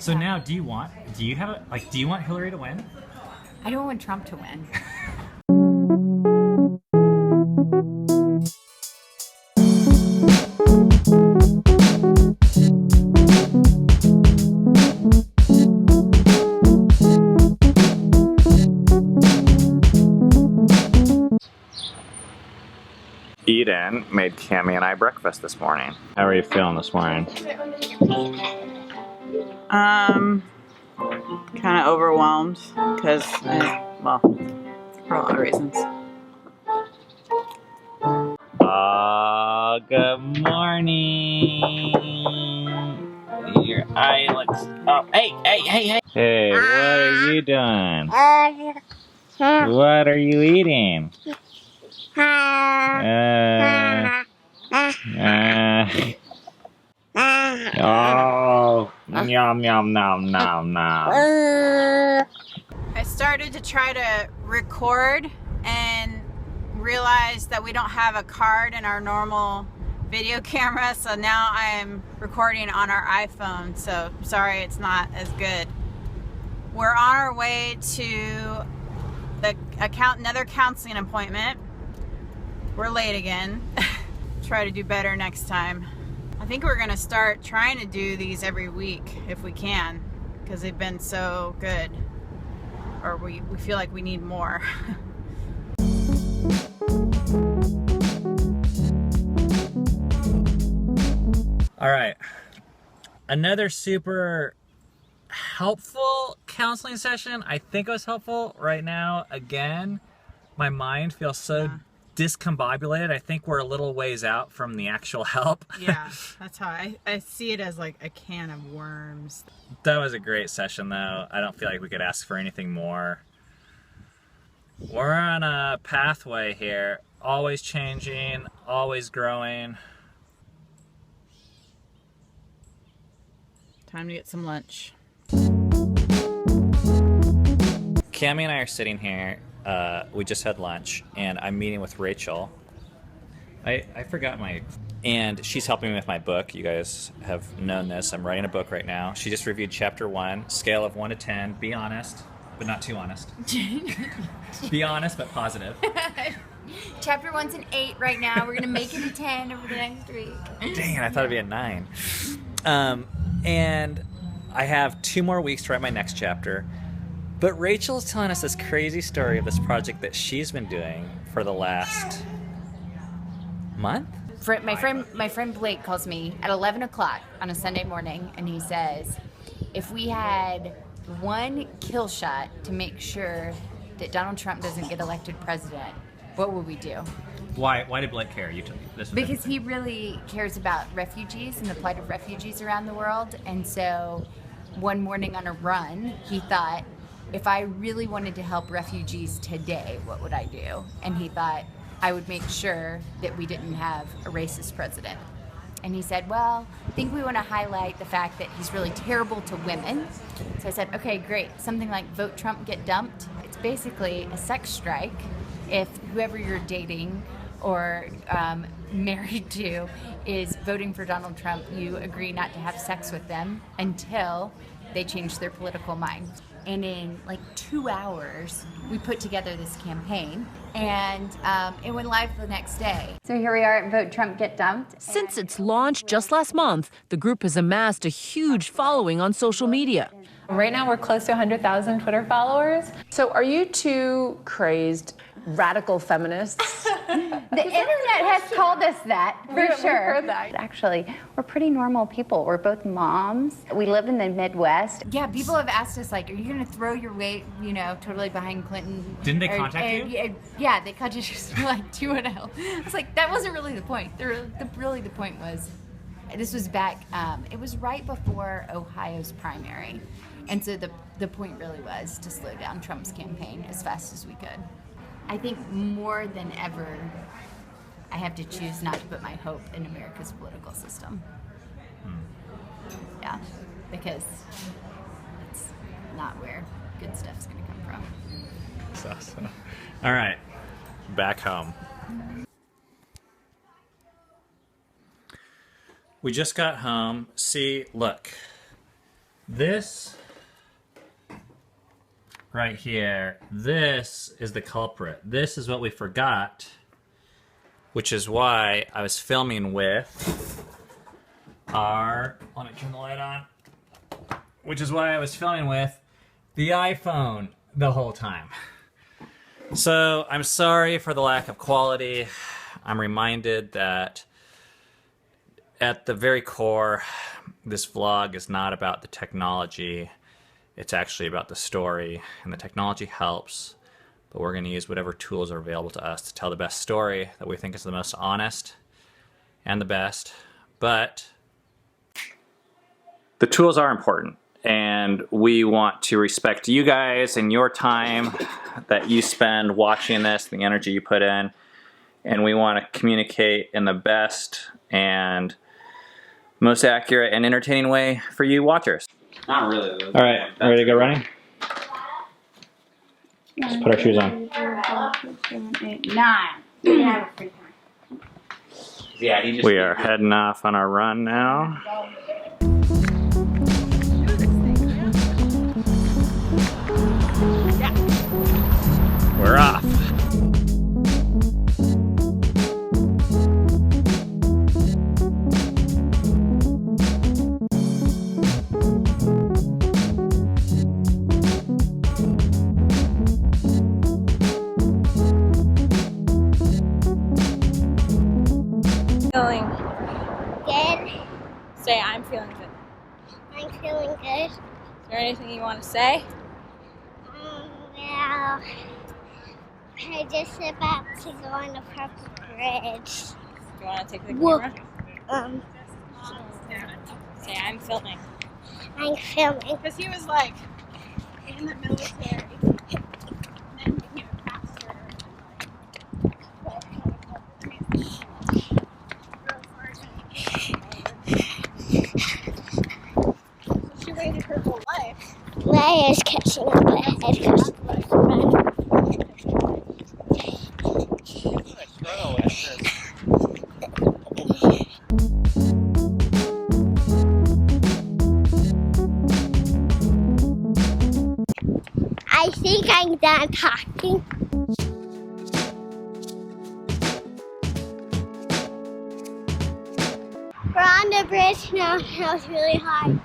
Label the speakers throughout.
Speaker 1: So now, do you want Hillary to win?
Speaker 2: I don't want Trump to win.
Speaker 1: Eden made Cammie and I breakfast this morning. How are you feeling this morning?
Speaker 3: Kind of overwhelmed because, well, for a lot of reasons.
Speaker 1: Good morning. Your eye looks. Oh, hey. Hey, what are you doing? What are you eating? Oh, yum, nom, nom.
Speaker 3: I started to try to record and realized that we don't have a card in our normal video camera, so now I'm recording on our iPhone, so sorry it's not as good. We're on our way to another counseling appointment. We're late again. Try to do better next time. I think we're gonna start trying to do these every week if we can, because they've been so good, or we feel like we need more.
Speaker 1: All right, another super helpful counseling session. I think it was helpful. Right now, again, my mind feels so discombobulated. I think we're a little ways out from the actual help.
Speaker 3: Yeah, that's how I see it, as like a can of worms.
Speaker 1: That was a great session though. I don't feel like we could ask for anything more. We're on a pathway here, always changing, always growing.
Speaker 3: Time to get some lunch.
Speaker 1: Cammie and I are sitting here. We just had lunch, and I'm meeting with Rachel. I forgot and she's helping me with my book. You guys have known this. I'm writing a book right now. She just reviewed chapter 1, scale of 1 to 10. Be honest, but not too honest. Be honest, but positive.
Speaker 2: Chapter 1's an 8 right now. We're gonna make it a 10 over the next week.
Speaker 1: Dang it, I thought it'd be a 9. And I have 2 more weeks to write my next chapter. But Rachel's telling us this crazy story of this project that she's been doing for the last month.
Speaker 2: My friend Blake calls me at 11 o'clock on a Sunday morning, and he says, if we had one kill shot to make sure that Donald Trump doesn't get elected president, what would we do?
Speaker 1: Why did Blake care? You told me this.
Speaker 2: Because he really cares about refugees and the plight of refugees around the world. And so one morning on a run, he thought, if I really wanted to help refugees today, what would I do? And he thought, I would make sure that we didn't have a racist president. And he said, well, I think we want to highlight the fact that he's really terrible to women. So I said, okay, great. Something like Vote Trump, Get Dumped. It's basically a sex strike. If whoever you're dating or married to is voting for Donald Trump, you agree not to have sex with them until they change their political mind. And in like 2 hours, we put together this campaign, and it went live the next day. So here we are at Vote Trump, Get Dumped.
Speaker 4: Since its launch just last month, the group has amassed a huge following on social media.
Speaker 5: Right now, we're close to 100,000 Twitter followers. So are you two crazed radical feminists?
Speaker 2: The internet has called us that, for sure.
Speaker 5: Heard that.
Speaker 6: Actually, we're pretty normal people. We're both moms. We live in the Midwest.
Speaker 2: Yeah, people have asked us, like, are you going to throw your weight, totally behind Clinton?
Speaker 1: Didn't they contact
Speaker 2: you? Yeah, they contacted us, like, do you want to help? I was like, that wasn't really the point. The point was, this was back, it was right before Ohio's primary. And so the point really was to slow down Trump's campaign as fast as we could. I think more than ever, I have to choose not to put my hope in America's political system. Yeah, because it's not where good stuff's gonna come from.
Speaker 1: That's awesome. All right, back home. We just got home. See, look. This right here, this is the culprit. This is what we forgot, which is why I was filming with our, let me turn the light on, which is why I was filming with the iPhone the whole time. So I'm sorry for the lack of quality. I'm reminded that at the very core, this vlog is not about the technology. It's actually about the story, and the technology helps, but we're going to use whatever tools are available to us to tell the best story that we think is the most honest and the best. But the tools are important, and we want to respect you guys and your time that you spend watching this, the energy you put in, and we want to communicate in the best and most accurate and entertaining way for you watchers.
Speaker 7: Not really.
Speaker 1: All right, ready to go running? Let's put our shoes on.
Speaker 2: 9.
Speaker 7: Yeah, he just.
Speaker 1: We are heading off on our run now. We're off.
Speaker 8: Feeling
Speaker 9: Good.
Speaker 8: say I'm feeling good.
Speaker 9: I'm feeling good.
Speaker 8: Is there anything you want to say?
Speaker 9: Well, we're just about to go on the purple bridge.
Speaker 8: Do you want to take the
Speaker 9: Whoa.
Speaker 8: camera? Say I'm filming.
Speaker 9: I'm filming.
Speaker 3: Because he was like in the military. And then became a pastor. So she waited her whole life.
Speaker 9: Leia's catching up ahead because she wants to run. I think I'm done talking. We're on the bridge now. Now it's really high.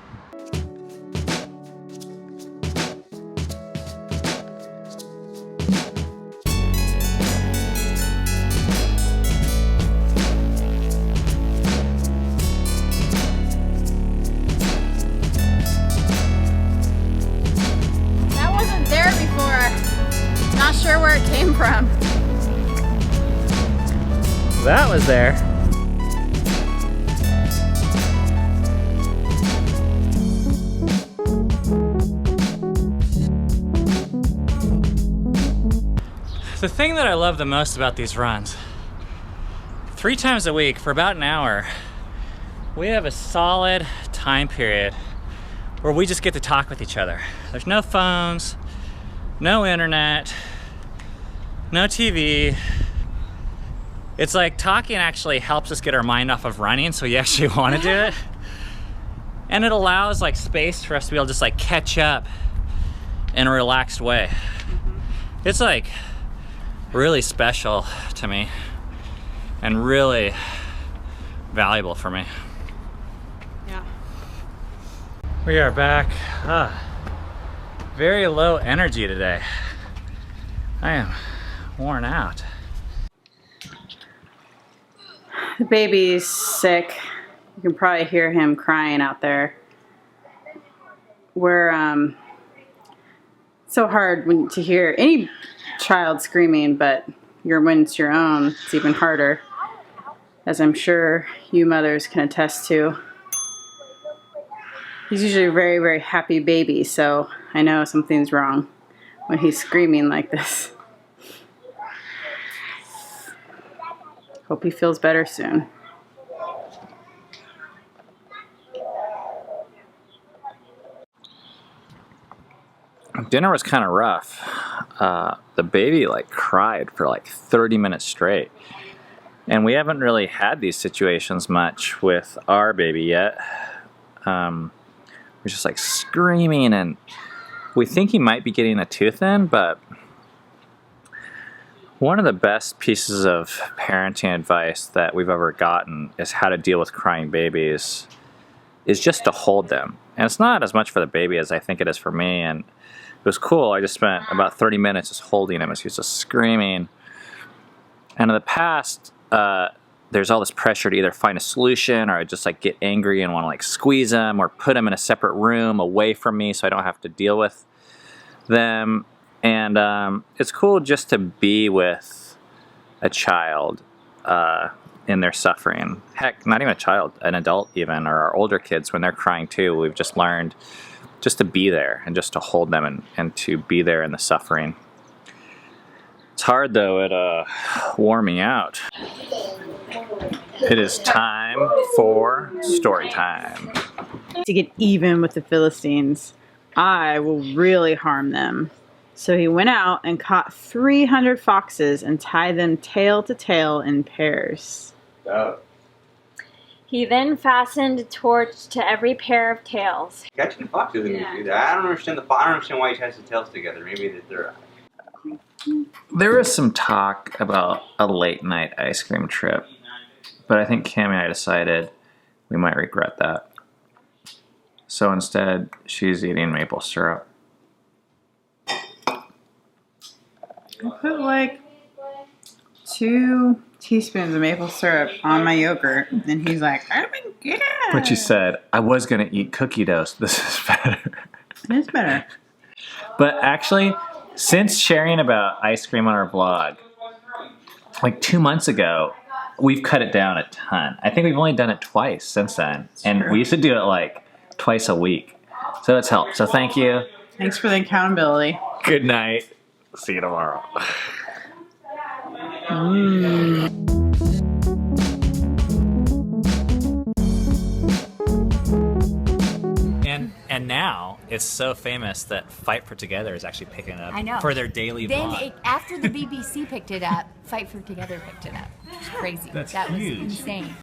Speaker 3: That wasn't there before. Not sure where it came from.
Speaker 1: That was there. The thing that I love the most about these runs, 3 times a week for about an hour, we have a solid time period where we just get to talk with each other. There's no phones, no internet, no TV. It's like talking actually helps us get our mind off of running, so we actually want to do it. And it allows like space for us to be able to just like catch up in a relaxed way. It's like really special to me and really valuable for me.
Speaker 3: Yeah.
Speaker 1: We are back. Very low energy today. I am worn out.
Speaker 3: The baby's sick. You can probably hear him crying out there. We're so hard to hear any child screaming, but when it's your own, it's even harder, as I'm sure you mothers can attest to. He's usually a very, very happy baby, so I know something's wrong when he's screaming like this. Hope he feels better soon.
Speaker 1: Dinner was kind of rough. The baby like cried for like 30 minutes straight. And we haven't really had these situations much with our baby yet. We've was just like screaming, and we think he might be getting a tooth in, but one of the best pieces of parenting advice that we've ever gotten is how to deal with crying babies is just to hold them. And it's not as much for the baby as I think it is for me, and it was cool. I just spent about 30 minutes just holding him as he was just screaming. And in the past, there's all this pressure to either find a solution, or I just like get angry and want to like squeeze them or put them in a separate room away from me so I don't have to deal with them. And it's cool just to be with a child in their suffering. Heck, not even a child, an adult even, or our older kids when they're crying too. We've just learned just to be there and just to hold them and to be there in the suffering. It's hard though, it wore me out. It is time for story time.
Speaker 3: To get even with the Philistines, I will really harm them. So he went out and caught 300 foxes and tied them tail to tail in pairs.
Speaker 8: He then fastened a torch to every pair of tails.
Speaker 7: Catching foxes isn't gonna do that. I don't understand why he ties the tails together. Maybe that they're...
Speaker 1: There was some talk about a late night ice cream trip, but I think Cami and I decided we might regret that. So instead, she's eating maple syrup.
Speaker 3: I put like 2 teaspoons of maple syrup on my yogurt, and he's like, "I'm good."
Speaker 1: But she said, I was going to eat cookie dough, so this is better.
Speaker 3: It's better.
Speaker 1: But actually, since sharing about ice cream on our blog, like 2 months ago, we've cut it down a ton. I think we've only done it twice since then. And we used to do it like twice a week. So it's helped. So thank you.
Speaker 3: Thanks for the accountability.
Speaker 1: Good night. See you tomorrow. And now it's so famous that Fight for Together is actually picking it up
Speaker 2: I know.
Speaker 1: for their daily
Speaker 2: Then
Speaker 1: vlog.
Speaker 2: after the BBC picked it up, Fight for Together picked it up. It's crazy.
Speaker 1: That's
Speaker 2: that
Speaker 1: huge.
Speaker 2: was insane.